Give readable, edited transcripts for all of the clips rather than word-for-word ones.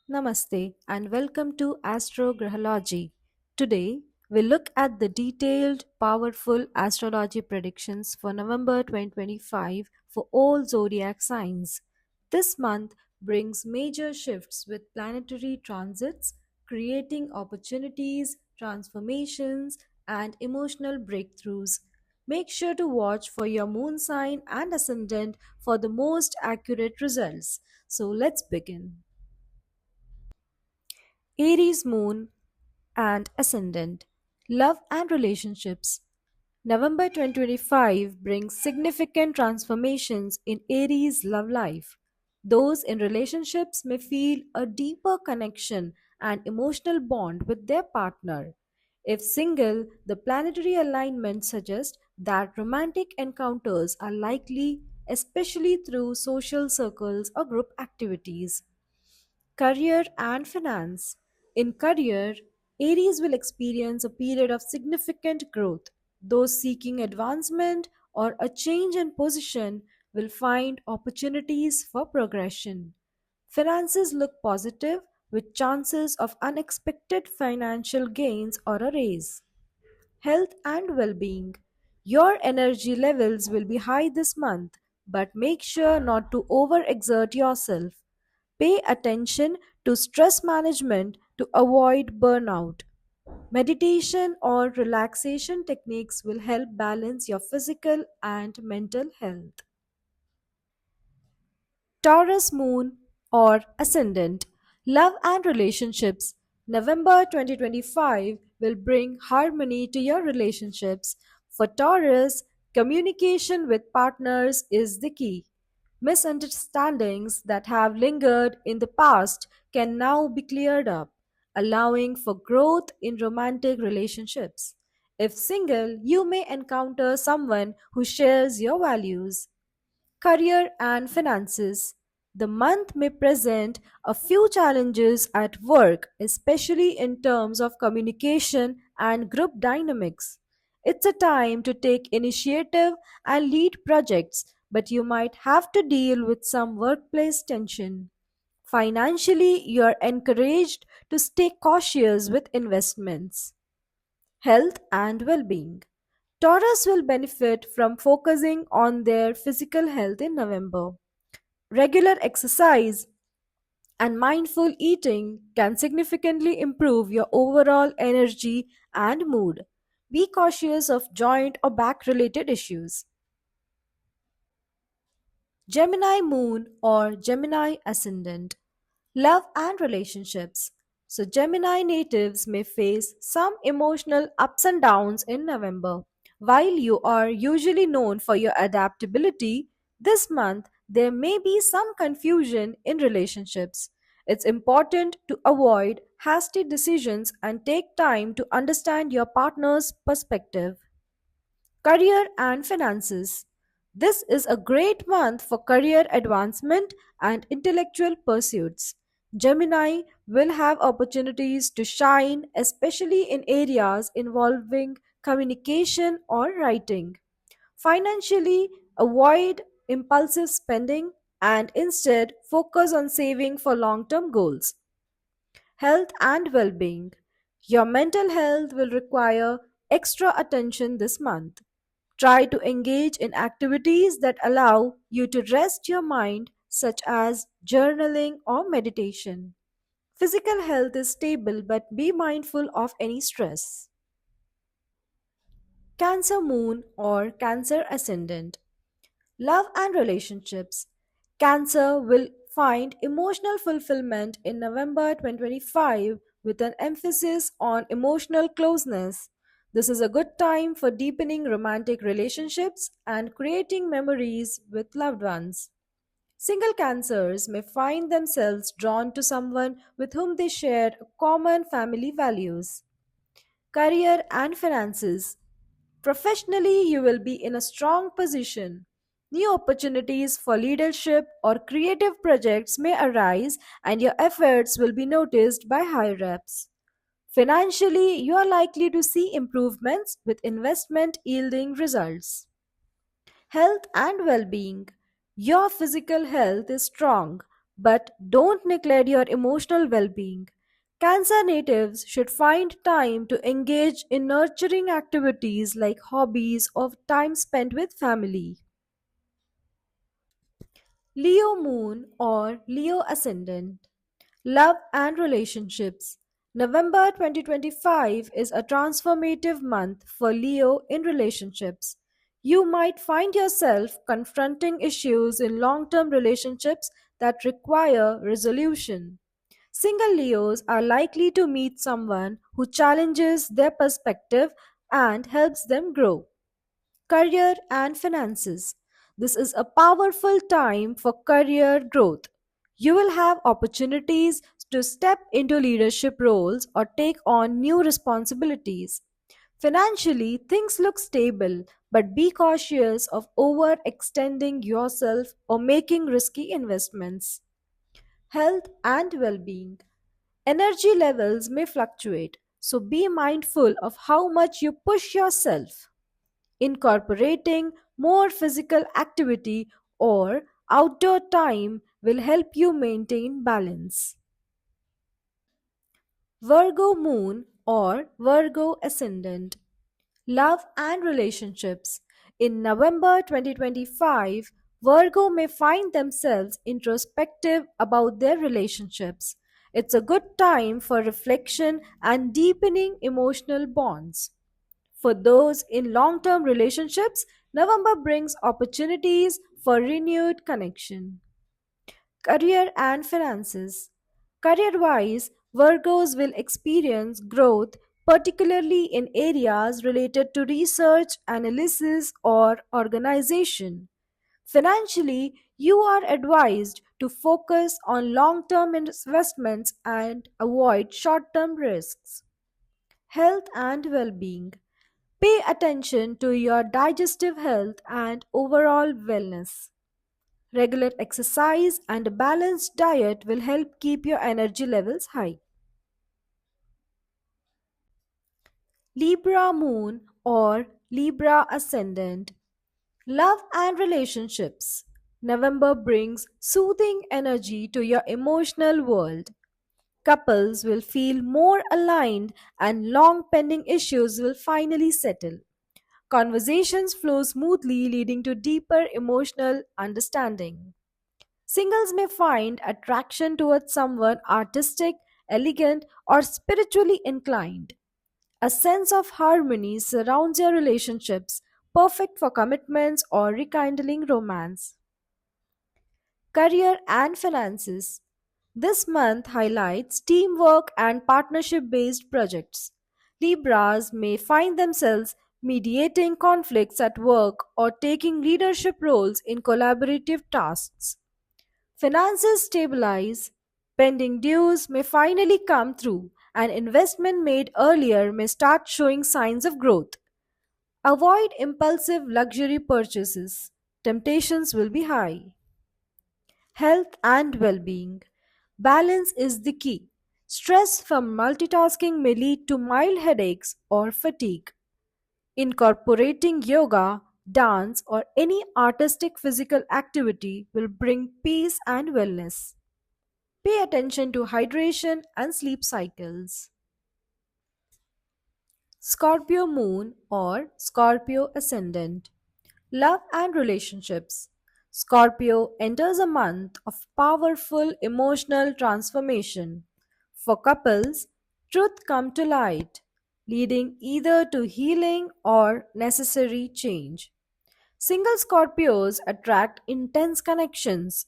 Namaste and welcome to Astrograhology. Today, we look at the detailed, powerful astrology predictions for November 2025 for all zodiac signs. This month brings major shifts with planetary transits, creating opportunities, transformations, and emotional breakthroughs. Make sure to watch for your moon sign and ascendant for the most accurate results. So, let's begin. Aries moon and ascendant. Love and relationships. November 2025 brings significant transformations in Aries love life. Those in relationships may feel a deeper connection and emotional bond with their partner. If single, the planetary alignment suggests that romantic encounters are likely, especially through social circles or group activities. Career and finance. In career, Aries will experience a period of significant growth. Those seeking advancement or a change in position will find opportunities for progression. Finances look positive with chances of unexpected financial gains or a raise. Health and well being. Your energy levels will be high this month, but make sure not to overexert yourself. Pay attention to stress management to avoid burnout. Meditation or relaxation techniques will help balance your physical and mental health. Taurus moon or ascendant, love and relationships. November 2025 will bring harmony to your relationships. For Taurus, communication with partners is the key. Misunderstandings that have lingered in the past can now be cleared up, allowing for growth in romantic relationships. If single, you may encounter someone who shares your values. Career and finances. The month may present a few challenges at work, especially in terms of communication and group dynamics. It's a time to take initiative and lead projects, but you might have to deal with some workplace tension. Financially, you are encouraged to stay cautious with investments. Health and well being. Taurus will benefit from focusing on their physical health in November. Regular exercise and mindful eating can significantly improve your overall energy and mood. Be cautious of joint or back related issues. Gemini moon or Gemini ascendant. Love and relationships. So, Gemini natives may face some emotional ups and downs in November. While you are usually known for your adaptability, this month there may be some confusion in relationships. It's important to avoid hasty decisions and take time to understand your partner's perspective. Career and finances. This is a great month for career advancement and intellectual pursuits. Gemini will have opportunities to shine, especially in areas involving communication or writing. Financially, avoid impulsive spending and instead focus on saving for long term goals. Health and well being. Your mental health will require extra attention this month. Try to engage in activities that allow you to rest your mind, such as journaling or meditation. Physical health is stable, but be mindful of any stress. Cancer moon or Cancer ascendant. Love and relationships. Cancer will find emotional fulfillment in November 2025 with an emphasis on emotional closeness. This is a good time for deepening romantic relationships and creating memories with loved ones. Single cancers may find themselves drawn to someone with whom they share common family values. Career and finances. Professionally, you will be in a strong position. New opportunities for leadership or creative projects may arise, and your efforts will be noticed by higher ups. Financially, you are likely to see improvements with investment yielding results. Health and well being. Your physical health is strong, But don't neglect your emotional well being. Cancer natives should find time to engage in nurturing activities like hobbies or time spent with family. Leo Moon or Leo Ascendant. Love and relationships. November 2025 is a transformative month for Leo in relationships. You might find yourself confronting issues in long term relationships that require resolution. Single Leos are likely to meet someone who challenges their perspective and helps them grow. Career and finances. This is a powerful time for career growth. You will have opportunities to step into leadership roles or take on new responsibilities. Financially, things look stable, but be cautious of overextending yourself or making risky investments. Health and well being. Energy levels may fluctuate, so be mindful of how much you push yourself. Incorporating more physical activity or outdoor time will help you maintain balance. Virgo moon or Virgo ascendant. Love and relationships. In November 2025, Virgo may find themselves introspective about their relationships. It's a good time for reflection and deepening emotional bonds. For those in long term relationships, November brings opportunities for renewed connection. Career and finances. Career wise, Virgos will experience growth, particularly in areas related to research, analysis, or organization. Financially, you are advised to focus on long term investments and avoid short term risks. Health and well being. Pay attention to your digestive health and overall wellness. Regular exercise and a balanced diet will help keep your energy levels high. Libra moon or Libra ascendant. Love and relationships. November brings soothing energy to your emotional world. Couples will feel more aligned and long pending issues will finally settle. Conversations flow smoothly, leading to deeper emotional understanding. Singles may find attraction towards someone artistic, elegant, or spiritually inclined. A sense of harmony surrounds your relationships, perfect for commitments or rekindling romance. Career and finances. This month highlights teamwork and partnership based projects. Libras may find themselves mediating conflicts at work or taking leadership roles in collaborative tasks. Finances stabilize, pending dues may finally come through, and investment made earlier may start showing signs of growth. Avoid impulsive luxury purchases. Temptations will be high. Health and well being. Balance is the key. Stress from multitasking may lead to mild headaches or fatigue. Incorporating yoga, dance, or any artistic physical activity will bring peace and wellness. Pay attention to hydration and sleep cycles. Scorpio moon or Scorpio ascendant. Love and relationships. Scorpio enters a month of powerful emotional transformation. For couples, truth come to light, leading either to healing or necessary change. Single Scorpios attract intense connections.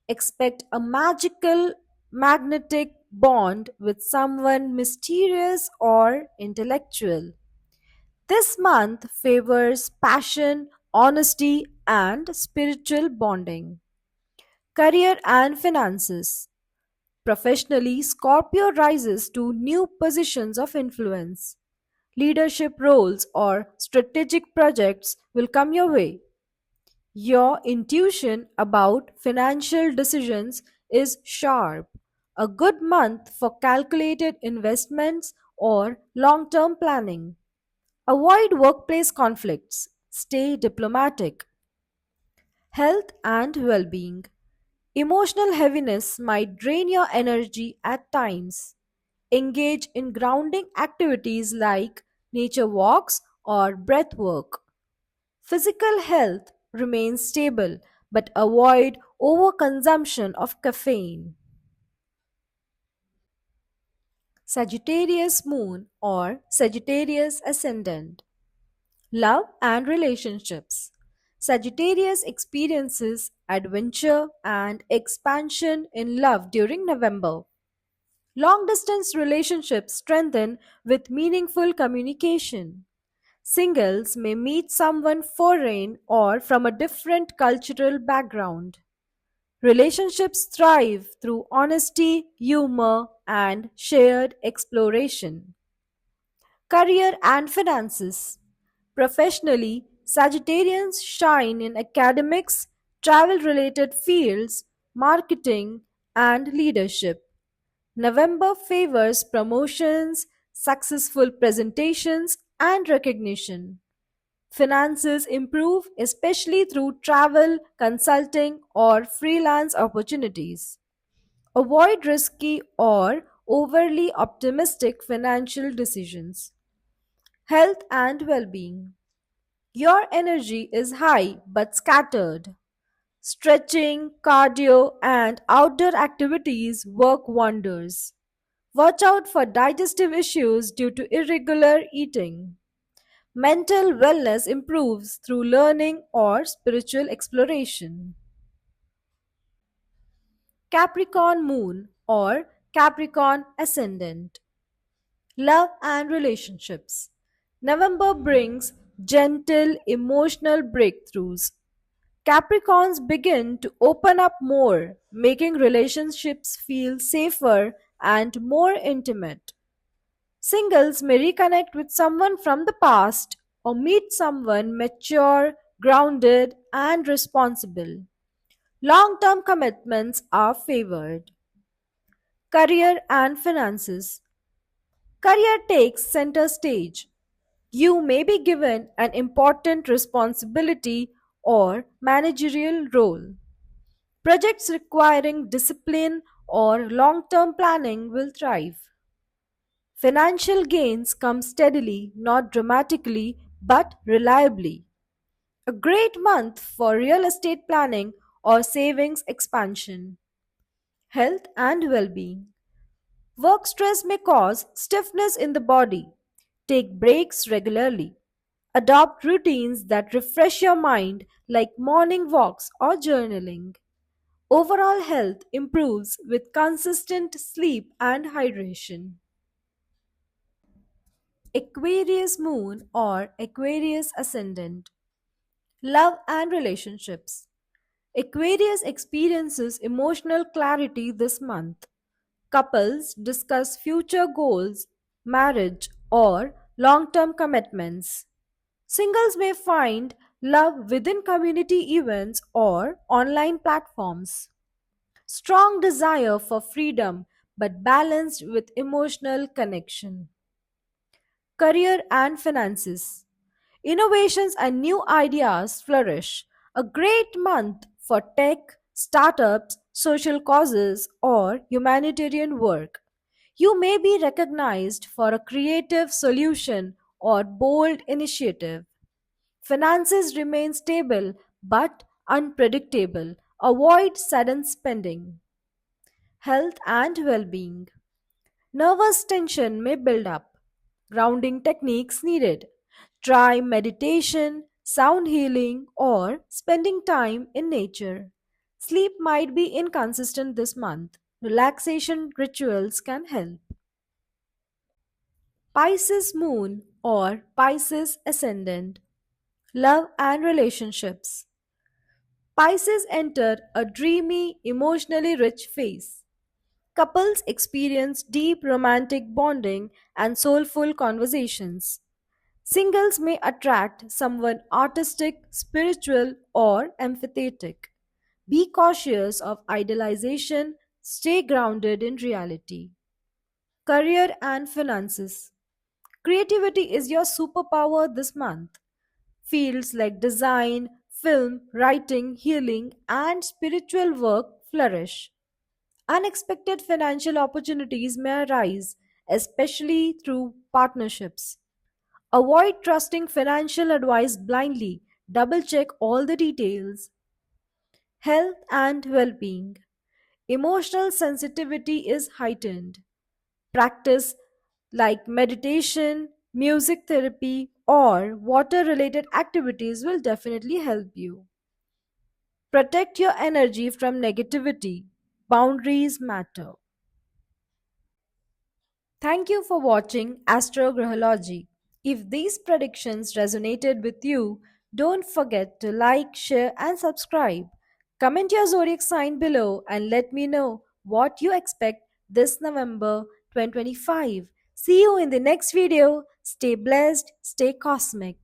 Expect a magical magnetic bond with someone mysterious or intellectual. This month favors passion, honesty, and spiritual bonding. Career and finances. Professionally, Scorpio rises to new positions of influence. Leadership roles or strategic projects will come your way. Your intuition about financial decisions is sharp. A good month for calculated investments or long term planning. Avoid workplace conflicts. Stay diplomatic. Health and well being. Emotional heaviness might drain your energy at times. Engage in grounding activities like nature walks or breath work. Physical health remains stable, but avoid overconsumption of caffeine. Sagittarius moon or Sagittarius ascendant. Love and relationships. Sagittarius experiences adventure and expansion in love during November. Long distance relationships strengthen with meaningful communication. Singles may meet someone foreign or from a different cultural background. Relationships thrive through honesty, humor, and shared exploration. Career and finances. Professionally, Sagittarians shine in academics, travel related fields, marketing, and leadership. November favors promotions, successful presentations, and recognition. Finances improve, especially through travel, consulting, or freelance opportunities. Avoid risky or overly optimistic financial decisions. Health and well being. Your energy is high but scattered. Stretching, cardio, and outdoor activities work wonders. Watch out for digestive issues due to irregular eating. Mental wellness improves through learning or spiritual exploration. Capricorn Moon or Capricorn Ascendant. Love and relationships. November brings gentle emotional breakthroughs. Capricorns begin to open up more, making relationships feel safer and more intimate. Singles may reconnect with someone from the past or meet someone mature, grounded, and responsible. Long term commitments are favored. Career and finances. Career takes center stage. You may be given an important responsibility or managerial role. Projects requiring discipline or long term planning will thrive. Financial gains come steadily, not dramatically, but reliably. A great month for real estate planning or savings expansion. Health and well being. Work stress may cause stiffness in the body. Take breaks regularly. Adopt routines that refresh your mind, like morning walks or journaling. Overall health improves with consistent sleep and hydration. Aquarius moon or Aquarius ascendant. Love and relationships. Aquarius experiences emotional clarity this month. Couples discuss future goals, marriage, or long term commitments. Singles may find love within community events or online platforms. Strong desire for freedom but balanced with emotional connection. Career and finances. Innovations and new ideas flourish. A great month for tech, startups, social causes, or humanitarian work. You may be recognized for a creative solution or bold initiative. Finances remain stable but unpredictable. Avoid sudden spending. Health and well being. Nervous tension may build up. Grounding techniques needed. Try meditation, sound healing, or spending time in nature. Sleep might be inconsistent this month. Relaxation rituals can help. Pisces moon or Pisces ascendant. Love and relationships. Pisces enter a dreamy, emotionally rich phase. Couples experience deep romantic bonding and soulful conversations. Singles may attract someone artistic, spiritual, or empathetic. Be cautious of idealization, stay grounded in reality. Career and finances. Creativity is your superpower this month. Fields like design, film, writing, healing, and spiritual work flourish. Unexpected financial opportunities may arise, especially through partnerships. Avoid trusting financial advice blindly. Double check all the details. Health and well being. Emotional sensitivity is heightened. Practice like meditation, music therapy, or water related activities will definitely help you. Protect your energy from negativity. Boundaries matter. Thank you for watching Astrographology. If these predictions resonated with you, don't forget to like, share, and subscribe. Comment your zodiac sign below and let me know what you expect this November 2025. See you in the next video. Stay blessed, stay cosmic.